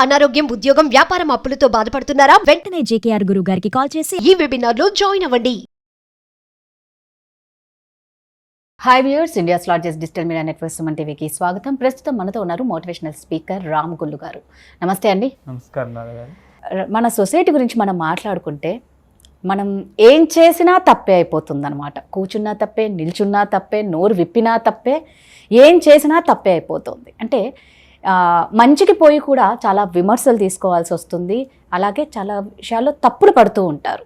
అనారోగ్యం, ఉద్యోగం, వ్యాపారం అప్పులతో బాధపడుతున్నారా? వెంటనే జేకేఆర్ గురువు గారికి కాల్ చేసి ఈ వెబినార్ లో జాయిన్ అవ్వండి. Hi viewers, India's largest digital media network Suman టీవీకి స్వాగతం. ప్రస్తుతం మనతో ఉన్నారు మోటివేషనల్ స్పీకర్ రామ్ గుల్లు గారు. నమస్తే అండి. నమస్కారం నాన్నగారు. మన సొసైటీ గురించి మనం మాట్లాడుకుంటే మనం ఏం చేసినా తప్పే అయిపోతుంది అనమాట. కూర్చున్నా తప్పే, నిల్చున్నా తప్పే, నోరు విప్పినా తప్పే, ఏం చేసినా తప్పే అయిపోతుంది. అంటే మంచికి పోయి కూడా చాలా విమర్శలు తీసుకోవాల్సి వస్తుంది. అలాగే చాలా విషయాల్లో తప్పులు పడుతూ ఉంటారు.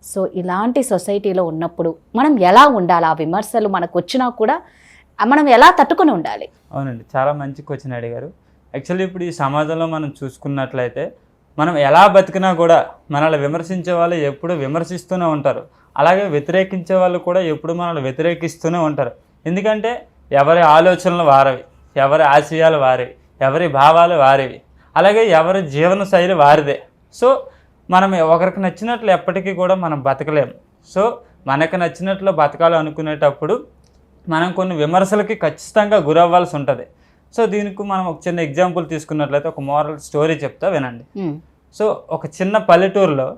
సో ఇలాంటి సొసైటీలో ఉన్నప్పుడు మనం ఎలా ఉండాలి? ఆ విమర్శలు మనకు వచ్చినా కూడా మనం ఎలా తట్టుకొని ఉండాలి? అవునండి, చాలా మంచి క్వశ్చన్ అడిగారు. యాక్చువల్లీ ఇప్పుడు ఈ సమాజంలో మనం చూసుకున్నట్లయితే మనం ఎలా బతికినా కూడా మనల్ని విమర్శించే వాళ్ళు ఎప్పుడు విమర్శిస్తూనే ఉంటారు. అలాగే వ్యతిరేకించే వాళ్ళు కూడా ఎప్పుడు మనల్ని వ్యతిరేకిస్తూనే ఉంటారు. ఎందుకంటే ఎవరి ఆలోచనలు వారివి, ఎవరి ఆశయాలు వారివి, ఎవరి భావాలు వారివి, అలాగే ఎవరి జీవన శైలి వారిదే. సో మనం ఒకరికి నచ్చినట్లు ఎప్పటికీ కూడా మనం బతకలేము. సో మనకు నచ్చినట్లు బతకాలి అనుకునేటప్పుడు మనం కొన్ని విమర్శలకి ఖచ్చితంగా గురవ్వాల్సి ఉంటుంది. సో దీనికి మనం ఒక చిన్న ఎగ్జాంపుల్ తీసుకున్నట్లయితే ఒక మోరల్ స్టోరీ చెప్తా వినండి. సో ఒక చిన్న పల్లెటూరులో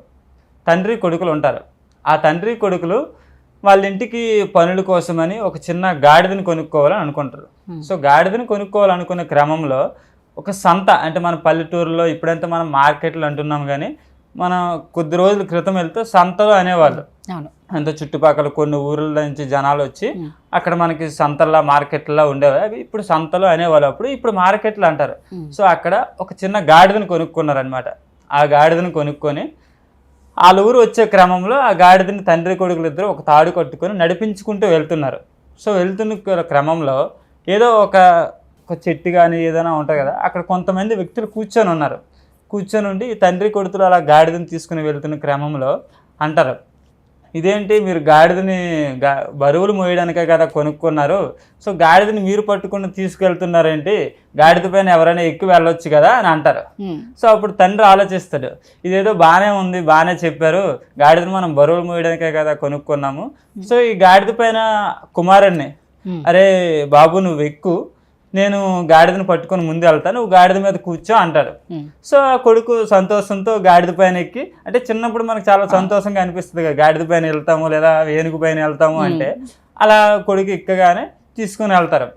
తండ్రి కొడుకులు ఉంటారు. ఆ తండ్రి కొడుకులు వాళ్ళ ఇంటికి పనుల కోసమని ఒక చిన్న గాడిదని కొనుక్కోవాలని అనుకుంటారు. సో గాడిదని కొనుక్కోవాలనుకునే క్రమంలో ఒక సంత, అంటే మన పల్లెటూరులో ఇప్పుడంతా మనం మార్కెట్లు అంటున్నాం, కానీ మనం కొద్ది రోజుల క్రితం వెళ్తే సంతలు అనేవాళ్ళు. అంత చుట్టుపక్కల కొన్ని ఊర్ల నుంచి జనాలు వచ్చి అక్కడ మనకి సంతల్లా మార్కెట్లా ఉండేవి. అవి ఇప్పుడు సంతలు అనేవాళ్ళు, అప్పుడు ఇప్పుడు మార్కెట్లు అంటారు. సో అక్కడ ఒక చిన్న గాడిదని కొనుక్కున్నారనమాట. ఆ గాడిదని కొనుక్కొని వాళ్ళ ఊరు వచ్చే క్రమంలో ఆ గాడిదని తండ్రి కొడుకులు ఇద్దరు ఒక తాడు కట్టుకొని నడిపించుకుంటూ వెళ్తున్నారు. సో వెళ్తున్న క్రమంలో ఏదో ఒక చెట్టు కానీ ఏదైనా ఉంటుంది కదా, అక్కడ కొంతమంది వ్యక్తులు కూర్చొని ఉన్నారు. కూర్చొని ఉండి ఈ తండ్రి కొడుకులు అలా గాడిదని తీసుకుని వెళ్తున్న క్రమంలో అంటారు, ఇదేంటి మీరు గాడిదని బరువులు మోయడానికే కదా కొనుక్కున్నారు, సో గాడిదని మీరు పట్టుకుని తీసుకెళ్తున్నారేంటి, గాడిద పైన ఎవరైనా ఎక్కువ వెళ్ళొచ్చు కదా అని అంటారు. సో అప్పుడు తండ్రి ఆలోచిస్తాడు, ఇదేదో బాగానే ఉంది, బాగానే చెప్పారు, గాడిదని మనం బరువులు మోయడానికే కదా కొనుక్కున్నాము. సో ఈ గాడిద పైన కుమారుణ్ణి, అరే బాబు నువ్వు ఎక్కు, నేను గాడిదని పట్టుకొని ముందు వెళ్తాను, నువ్వు గాడిద మీద కూర్చో అంటాడు. సో ఆ కొడుకు సంతోషంతో గాడిద పైన ఎక్కి, అంటే చిన్నప్పుడు మనకు చాలా సంతోషంగా అనిపిస్తుంది కదా, గాడిద పైన వెళ్తాము లేదా ఏనుగు పైన వెళ్తాము అంటే, అలా కొడుకు ఎక్కగానే తీసుకుని వెళ్తారు.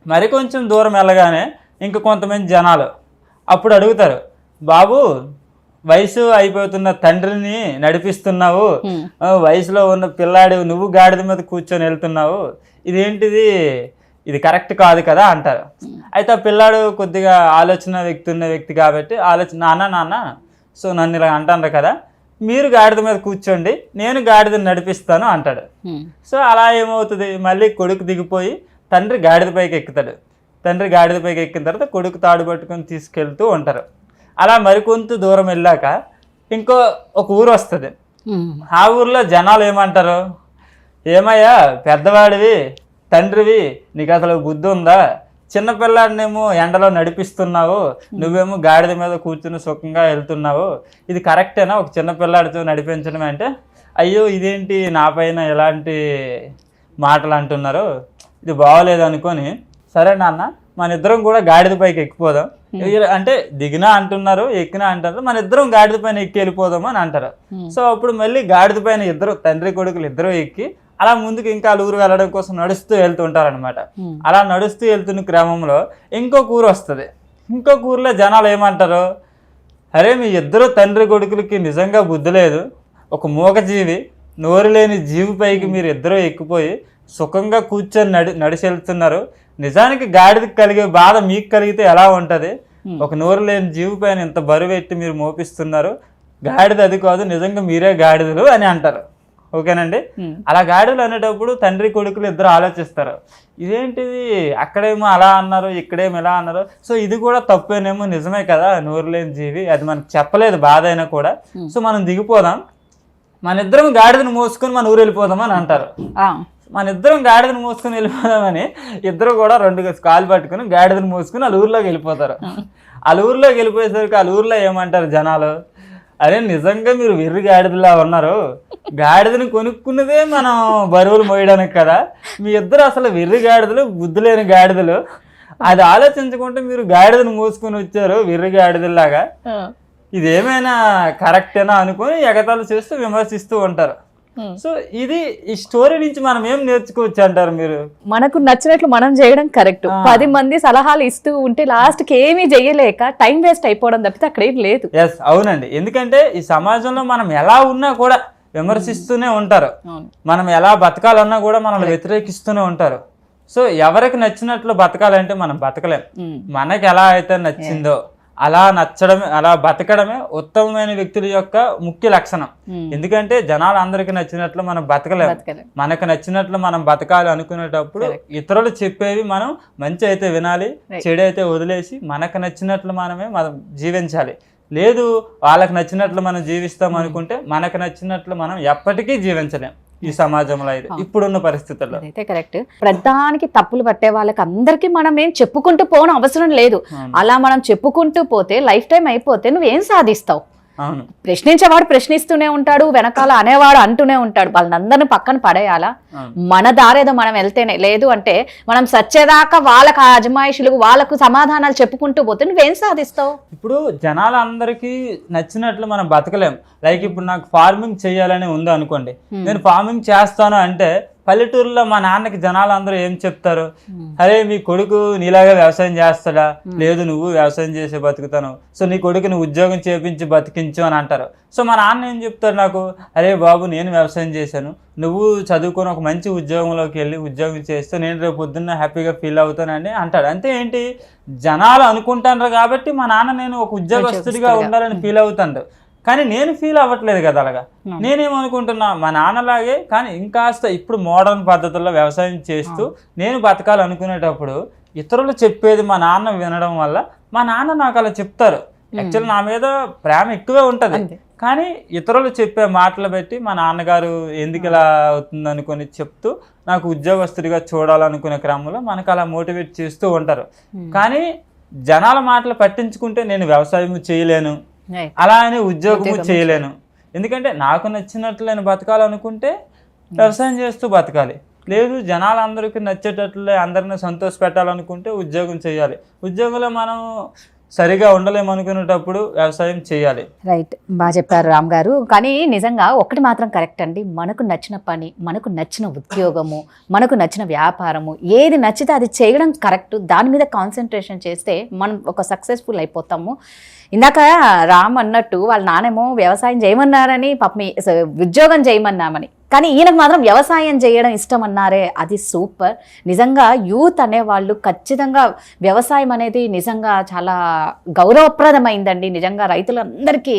మరి కొంచెం దూరం వెళ్ళగానే ఇంక కొంతమంది జనాలు అప్పుడు అడుగుతారు, బాబు వయసు అయిపోతున్న తండ్రిని నడిపిస్తున్నావు, వయసులో ఉన్న పిల్లాడు నువ్వు గాడిద మీద కూర్చొని వెళ్తున్నావు, ఇదేంటిది, ఇది కరెక్ట్ కాదు కదా అంటారు. అయితే ఆ పిల్లాడు కొద్దిగా ఆలోచన వ్యక్తి ఉన్న వ్యక్తి కాబట్టి నాన్న సో నన్ను ఇలా అంటారు కదా, మీరు గాడిద మీద కూర్చోండి, నేను గాడిదని నడిపిస్తాను అంటాడు. సో అలా ఏమవుతుంది, మళ్ళీ కొడుకు దిగిపోయి తండ్రి గాడిద పైకి ఎక్కుతాడు. తండ్రి గాడిద పైకి ఎక్కిన తర్వాత కొడుకు తాడు పట్టుకొని తీసుకెళ్తూ ఉంటారు. అలా మరికొంత దూరం వెళ్ళాక ఒక ఊరు వస్తుంది. ఆ ఊర్లో జనాలు ఏమంటారు, ఏమయ్యా పెద్దవాడివి, తండ్రివి, నీకు అసలు బుద్ధి ఉందా, చిన్నపిల్లాడినేమో ఎండలో నడిపిస్తున్నావు, నువ్వేమో గాడిద మీద కూర్చుని సుఖంగా వెళ్తున్నావు, ఇది కరెక్టేనా ఒక చిన్నపిల్లాడితో నడిపించడం అంటే, అయ్యో ఇదేంటి నా పైన ఎలాంటి మాటలు అంటున్నారు, ఇది బాగోలేదు అనుకొని, సరే నాన్న మన ఇద్దరం కూడా గాడిద పైకి ఎక్కిపోదాం, అంటే దిగినా అంటున్నారు ఎక్కినా అంటారు, మన ఇద్దరం గాడిద పైన ఎక్కి వెళ్ళిపోదాం అని అంటారు. సో అప్పుడు మళ్ళీ గాడిద పైన ఇద్దరు తండ్రి కొడుకులు ఇద్దరు ఎక్కి అలా ముందుకు ఇంకా ఊరు వెళ్ళడం కోసం నడుస్తూ వెళ్తుంటారనమాట. అలా నడుస్తూ వెళ్తున్న క్రమంలో ఇంకొక ఊరు వస్తుంది. ఇంకొక ఊర్లో జనాలు ఏమంటారు, అరే మీ ఇద్దరు తండ్రి కొడుకులకి నిజంగా బుద్ధి లేదు, ఒక మూగజీవి నోరు లేని జీవి పైకి మీరు ఇద్దరు ఎక్కిపోయి సుఖంగా కూర్చొని నడిచి వెళ్తున్నారు, నిజానికి గాడిదకి కలిగే బాధ మీకు కలిగితే ఎలా ఉంటుంది, ఒక నోరు లేని జీవి పైన ఇంత బరువు ఎత్తి మీరు మోపిస్తున్నారు, గాడిద అది కాదు, నిజంగా మీరే గాడిదలు అని అంటారు. ఓకేనండి. అలా గాడిదలు అనేటప్పుడు తండ్రి కొడుకులు ఇద్దరు ఆలోచిస్తారు, ఇదేంటిది అక్కడేమో అలా అన్నారు, ఇక్కడేమో ఇలా అన్నారు, సో ఇది కూడా తప్పేనేమో, నిజమే కదా నోరు లేని జీవి, అది మనకు చెప్పలేదు బాధ అయినా కూడా, సో మనం దిగిపోదాం, మన ఇద్దరం గాడిదని మోసుకొని మన ఊరు వెళ్ళిపోదాం అని అంటారు. మన ఇద్దరం గాడిదని మోసుకొని వెళ్ళిపోదామని ఇద్దరు కూడా రెండు కాలు పట్టుకుని గాడిదని మోసుకుని వాళ్ళ ఊర్లోకి వెళ్ళిపోతారు. వాళ్ళ ఊర్లోకి వెళ్ళిపోయేసరికి వాళ్ళ ఊర్లో ఏమంటారు జనాలు, అరే నిజంగా మీరు వెర్రి గాడిదలా ఉన్నారు, గాడిదని కొనుక్కున్నదే మనం బరువులు మోయడానికి కదా, మీ ఇద్దరు అసలు వెర్రి గాడిదలు, బుద్ధి లేని గాడిదలు, అది ఆలోచించుకుంటే మీరు గాడిదను మోసుకొని వచ్చారు విర్రి గాడిదలాగా, ఇదేమైనా కరెక్టేనా అనుకుని ఎగతాళి చేస్తూ విమర్శిస్తూ ఉంటారు. సో ఇది ఈ స్టోరీ నుంచి మనం ఏం నేర్చుకోవచ్చు అంటారు మీరు? మనకు నచ్చినట్లు మనం చేయడం కరెక్ట్. 10 మంది సలహాలు ఇస్తూ ఉంటే లాస్ట్ కి ఏమీ చెయ్యలేక టైం వేస్ట్ అయిపోవడం తప్పితే అక్కడ ఏం లేదు. ఎస్, అవునండి. ఎందుకంటే ఈ సమాజంలో మనం ఎలా ఉన్నా కూడా విమర్శిస్తూనే ఉంటారు, మనం ఎలా బతకాలన్నా కూడా మనల్ని వ్యతిరేకిస్తూనే ఉంటారు. సో ఎవరికి నచ్చినట్లు బతకాలంటే మనం బతకలేం. మనకి ఎలా అయితే నచ్చిందో అలా నచ్చడమే, అలా బతకడమే ఉత్తమమైన వ్యక్తుల యొక్క ముఖ్య లక్షణం. ఎందుకంటే జనాలు అందరికి నచ్చినట్లు మనం బతకలేము. మనకు నచ్చినట్లు మనం బతకాలి అనుకునేటప్పుడు ఇతరులు చెప్పేవి మనం మంచి అయితే వినాలి, చెడు అయితే వదిలేసి మనకు నచ్చినట్లు మనమే మనం జీవించాలి. లేదు వాళ్ళకి నచ్చినట్లు మనం జీవిస్తాం అనుకుంటే మనకు నచ్చినట్లు మనం ఎప్పటికీ జీవించలేం ఈ సమాజంలో అయితే ఇప్పుడున్న పరిస్థితుల్లో. అయితే కరెక్ట్. ప్రధానికి తప్పులు పట్టే వాళ్ళకి అందరికీ మనం ఏం చెప్పుకుంటూ పోవడం అవసరం లేదు. అలా మనం చెప్పుకుంటూ పోతే లైఫ్ టైం అయిపోతే నువ్వేం సాధిస్తావు? ప్రశ్నించేవాడు ప్రశ్నిస్తూనే ఉంటాడు, వెనకాల అనేవాడు అంటూనే ఉంటాడు. వాళ్ళందరినీ పక్కన పడేయాలా? మన దారేదో మనం వెళ్తేనే. లేదు అంటే మనం సచ్చేదాకా వాళ్ళకి అజమాయిషులు, వాళ్ళకు సమాధానాలు చెప్పుకుంటూ పోతే నువ్వేం సాధిస్తావు? ఇప్పుడు జనాలందరికీ నచ్చినట్లు మనం బతకలేం. లైక్ ఇప్పుడు నాకు ఫార్మింగ్ చేయాలని ఉంది అనుకోండి, నేను ఫార్మింగ్ చేస్తాను అంటే పల్లెటూరులో మా నాన్నకి జనాలు అందరూ ఏం చెప్తారు? అరే మీ కొడుకు నీలాగా వ్యవసాయం చేస్తాడా? లేదు నువ్వు వ్యవసాయం చేసి బతుకుతాను, సో నీ కొడుకుని ఉద్యోగం చేపించి బతికించు అని అంటారు. సో మా నాన్న ఏం చెప్తారు నాకు? అరే బాబు నేను వ్యవసాయం చేశాను, నువ్వు చదువుకొని ఒక మంచి ఉద్యోగంలోకి వెళ్ళి ఉద్యోగం చేస్తే నేను రేపు పొద్దున్న హ్యాపీగా ఫీల్ అవుతానని అంటాడు. అంతే ఏంటి, జనాలు అనుకుంటారు కాబట్టి మా నాన్న నేను ఒక ఉద్యోగస్తుడిగా ఉండాలని ఫీల్ అవుతాడు. కానీ నేను ఫీల్ అవ్వట్లేదు కదా అలాగా. నేనేమనుకుంటున్నా మా నాన్నలాగే కానీ ఇంకాస్త ఇప్పుడు మోడర్న్ పద్ధతుల్లో వ్యవసాయం చేస్తూ నేను బతకాలనుకునేటప్పుడు ఇతరులు చెప్పేది మా నాన్న వినడం వల్ల మా నాన్న నాకు అలా చెప్తారు. యాక్చువల్ నా మీద ప్రేమ ఎక్కువే ఉంటుంది, కానీ ఇతరులు చెప్పే మాటలు బట్టి మా నాన్నగారు ఎందుకు ఇలా అవుతుంది అనుకుని చెప్తూ నాకు ఉద్యోగస్తుడిగా చూడాలనుకునే క్రమంలో మనకు అలా మోటివేట్ చేస్తూ ఉంటారు. కానీ జనాల మాటలు పట్టించుకుంటే నేను వ్యవసాయం చేయలేను, అలా అని ఉద్యోగము చేయలేను. ఎందుకంటే నాకు నచ్చినట్లు నేను బతకాలనుకుంటే వ్యవసాయం చేస్తూ బతకాలి. లేదు జనాలందరికీ నచ్చేటట్లు అందరినీ సంతోష పెట్టాలనుకుంటే ఉద్యోగం చేయాలి. ఉద్యోగంలో మనం సరిగా ఉండలేమనుకునేటప్పుడు వ్యవసాయం చేయాలి. రైట్, బాగా చెప్పారు రామ్ గారు. కానీ నిజంగా ఒకటి మాత్రం కరెక్ట్ అండి, మనకు నచ్చిన పని, మనకు నచ్చిన ఉద్యోగము, మనకు నచ్చిన వ్యాపారము, ఏది నచ్చితే అది చేయడం కరెక్ట్. దాని మీద కాన్సన్ట్రేషన్ చేస్తే మనం ఒక సక్సెస్ఫుల్ అయిపోతాము. ఇందాక రామ్ అన్నట్టు వాళ్ళ నానేమో వ్యవసాయం చేయమన్నారని పాపం ఉద్యోగం చేయమన్నామని, కానీ ఈయనకు మాత్రం వ్యవసాయం చేయడం ఇష్టం అన్నారే, అది సూపర్. నిజంగా యూత్ అనేవాళ్ళు ఖచ్చితంగా వ్యవసాయం అనేది నిజంగా చాలా గౌరవప్రదమైందండి. నిజంగా రైతులందరికీ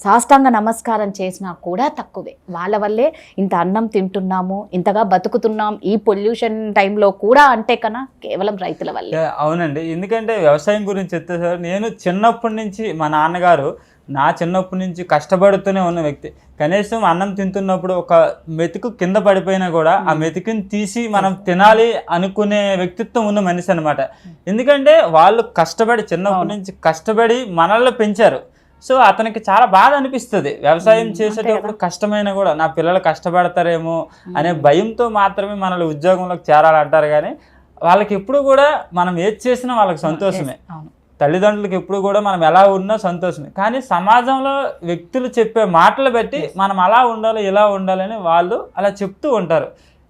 సాష్టాంగ నమస్కారం చేసినా కూడా తక్కువే. వాళ్ళ వల్లే ఇంత అన్నం తింటున్నాము, ఇంతగా బతుకుతున్నాం ఈ పొల్యూషన్ టైంలో కూడా, అంటే కన్నా కేవలం రైతుల వల్లే. అవునండి, ఎందుకంటే వ్యవసాయం గురించి చెప్తే సార్, నేను చిన్నప్పటి నుంచి మా నాన్నగారు నా చిన్నప్పటి నుంచి కష్టపడుతూనే ఉన్న వ్యక్తి. కనీసం అన్నం తింటున్నప్పుడు ఒక మెతుకు కింద పడిపోయినా కూడా ఆ మెతుకుని తీసి మనం తినాలి అనుకునే వ్యక్తిత్వం ఉన్న మనిషి అనమాట. ఎందుకంటే వాళ్ళు కష్టపడి చిన్నప్పటి నుంచి కష్టపడి మనల్ని పెంచారు. సో అతనికి చాలా బాధ అనిపిస్తుంది వ్యవసాయం చేసేటప్పుడు కష్టమైనా కూడా నా పిల్లలు కష్టపడతారేమో అనే భయంతో మాత్రమే మనల్ని ఉద్యోగంలోకి చేరాలంటారు. కానీ వాళ్ళకి ఎప్పుడు కూడా మనం ఏది చేసినా వాళ్ళకి సంతోషమే. తల్లిదండ్రులకు ఎప్పుడు కూడా మనం ఎలా ఉన్నా సంతోషమే. కానీ సమాజంలో వ్యక్తులు చెప్పే మాటలు బట్టి మనం అలా ఉండాలి ఇలా ఉండాలని వాళ్ళు అలా చెప్తూ ఉంటారు.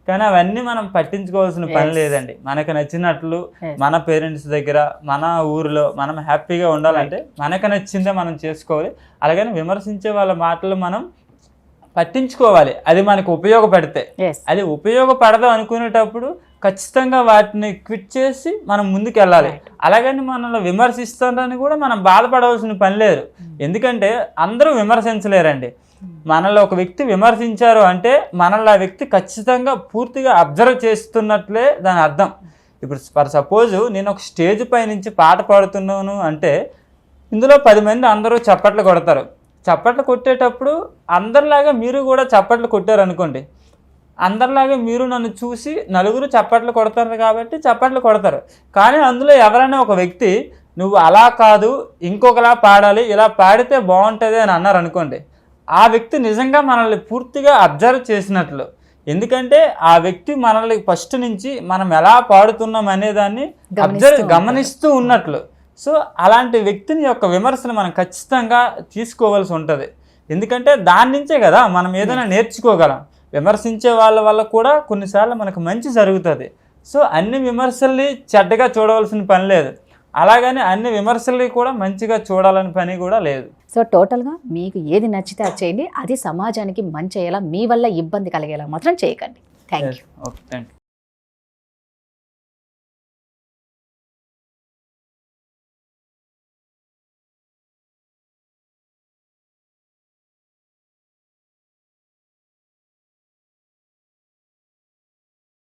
కానీ అవన్నీ మనం పట్టించుకోవాల్సిన పని లేదండి. మనకు నచ్చినట్లు మన పేరెంట్స్ దగ్గర మన ఊరిలో మనం హ్యాపీగా ఉండాలంటే మనకు నచ్చిందే మనం చేసుకోవాలి. అలాగని విమర్శించే వాళ్ళ మాటలు మనం పట్టించుకోవాలి. అది మనకు ఉపయోగపడితే. అది ఉపయోగపడదు అనుకునేటప్పుడు ఖచ్చితంగా వాటిని క్విట్ చేసి మనం ముందుకు వెళ్ళాలి. అలాగని మనల్ని విమర్శిస్తారని కూడా మనం బాధపడవలసిన పని లేదు. ఎందుకంటే అందరూ విమర్శించలేరండి. మనల్ని ఒక వ్యక్తి విమర్శించారు అంటే మనల్ని ఆ వ్యక్తి ఖచ్చితంగా పూర్తిగా అబ్జర్వ్ చేస్తున్నట్లే దాని అర్థం. ఇప్పుడు ఫర్ సపోజ్ నేను ఒక స్టేజ్ పై నుంచి పాట పాడుతున్నాను అంటే ఇందులో 10 మంది అందరూ చప్పట్లు కొడతారు. చప్పట్లు కొట్టేటప్పుడు అందరిలాగా మీరు కూడా చప్పట్లు కొట్టారు అనుకోండి, అందరిలాగా మీరు నన్ను చూసి నలుగురు చప్పట్లు కొడతారు కాబట్టి చప్పట్లు కొడతారు. కానీ అందులో ఎవరైనా ఒక వ్యక్తి నువ్వు అలా కాదు ఇంకొకలా పాడాలి, ఇలా పాడితే బాగుంటుంది అని అన్నారు అనుకోండి, ఆ వ్యక్తి నిజంగా మనల్ని పూర్తిగా అబ్జర్వ్ చేసినట్లు. ఎందుకంటే ఆ వ్యక్తి మనల్ని ఫస్ట్ నుంచి మనం ఎలా పాడుతున్నాం అనేదాన్ని గమనిస్తూ ఉన్నట్లు. సో అలాంటి వ్యక్తిని యొక్క విమర్శను మనం ఖచ్చితంగా తీసుకోవాల్సి ఉంటుంది. ఎందుకంటే దాని నుంచే కదా మనం ఏదైనా నేర్చుకోగలం. విమర్శించే వాళ్ళ వల్ల కూడా కొన్నిసార్లు మనకు మంచి జరుగుతుంది. సో అన్ని విమర్శల్ని చెడ్డగా చూడవలసిన పని లేదు, అలాగని అన్ని విమర్శల్ని కూడా మంచిగా చూడాలని పని కూడా లేదు. సో టోటల్గా మీకు ఏది నచ్చితే అది చేయండి, అది సమాజానికి మంచి అయ్యేలా, మీ వల్ల ఇబ్బంది కలిగేలా మాత్రం చేయకండి. Thank you. Okay, thank you.